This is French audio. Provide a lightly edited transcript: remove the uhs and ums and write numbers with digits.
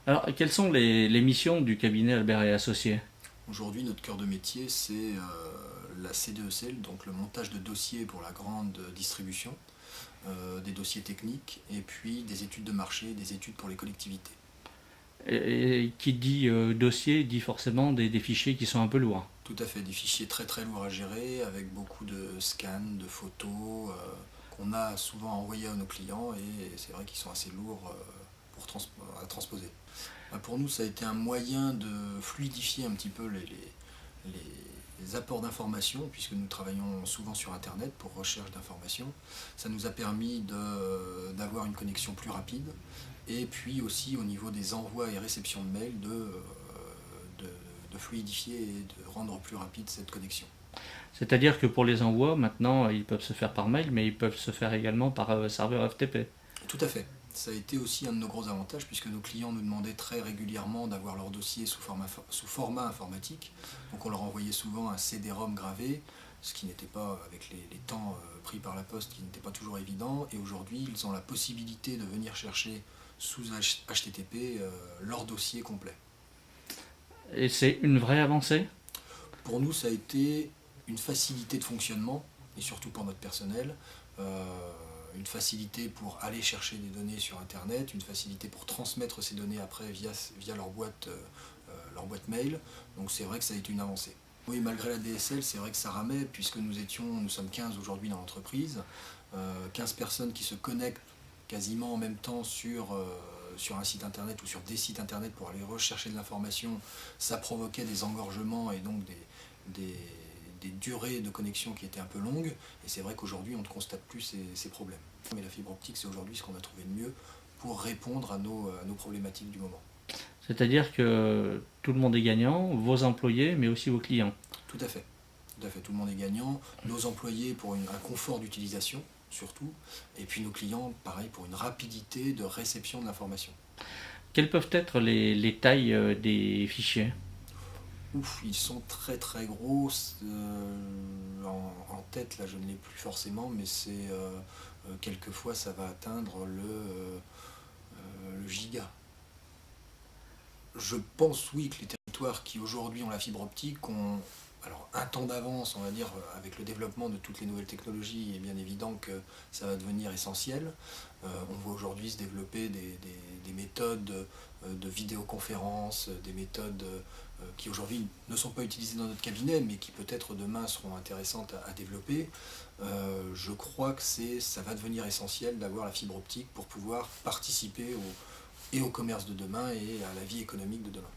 Alors, quelles sont les missions du cabinet Albert et Associés? Aujourd'hui, notre cœur de métier, c'est la C2ECL, donc le montage de dossiers pour la grande distribution, des dossiers techniques, et puis des études de marché, des études pour les collectivités. Et qui dit dossier dit forcément des fichiers qui sont un peu lourds. Tout à fait, des fichiers très très lourds à gérer, avec beaucoup de scans, de photos, qu'on a souvent envoyés à nos clients, et c'est vrai qu'ils sont assez lourds à transposer. Pour nous, ça a été un moyen de fluidifier un petit peu les apports d'informations, puisque nous travaillons souvent sur Internet pour recherche d'informations. Ça nous a permis d'avoir une connexion plus rapide, et puis aussi au niveau des envois et réceptions de mails, de, de fluidifier et de rendre plus rapide cette connexion. C'est-à-dire que pour les envois, maintenant, ils peuvent se faire par mail, mais ils peuvent se faire également par serveur FTP. Tout à fait. Ça a été aussi un de nos gros avantages, puisque nos clients nous demandaient très régulièrement d'avoir leur dossier sous format informatique. Donc on leur envoyait souvent un CD-ROM gravé, ce qui n'était pas, avec les temps pris par la poste, qui n'était pas toujours évident. Et aujourd'hui, ils ont la possibilité de venir chercher sous HTTP leur dossier complet. Et c'est une vraie avancée? Pour nous, ça a été une facilité de fonctionnement, et surtout pour notre personnel. Euh, une facilité pour aller chercher des données sur Internet, une facilité pour transmettre ces données après via leur boîte mail. Donc c'est vrai que ça a été une avancée. Oui, malgré la DSL, c'est vrai que ça ramait, puisque nous sommes 15 aujourd'hui dans l'entreprise, 15 personnes qui se connectent quasiment en même temps sur un site internet ou sur des sites internet pour aller rechercher de l'information. Ça provoquait des engorgements et donc des, des durées de connexion qui étaient un peu longues, et c'est vrai qu'aujourd'hui on ne constate plus ces problèmes. Mais la fibre optique, c'est aujourd'hui ce qu'on a trouvé de mieux pour répondre à nos problématiques du moment. C'est-à-dire que tout le monde est gagnant, vos employés, mais aussi vos clients. Tout à fait. Tout à fait, tout le monde est gagnant. Nos employés pour un confort d'utilisation, surtout, et puis nos clients, pareil, pour une rapidité de réception de l'information. Quelles peuvent être les tailles des fichiers? Ouf, ils sont très très gros. En tête, là, je ne l'ai plus forcément, mais quelquefois ça va atteindre le giga. Je pense, oui, que les territoires qui aujourd'hui ont la fibre optique ont alors un temps d'avance, on va dire, avec le développement de toutes les nouvelles technologies. Il est bien évident que ça va devenir essentiel. On voit aujourd'hui se développer des méthodes de vidéoconférence, des méthodes qui aujourd'hui ne sont pas utilisées dans notre cabinet, mais qui peut-être demain seront intéressantes à développer. Je crois que ça va devenir essentiel d'avoir la fibre optique pour pouvoir participer et au commerce de demain et à la vie économique de demain.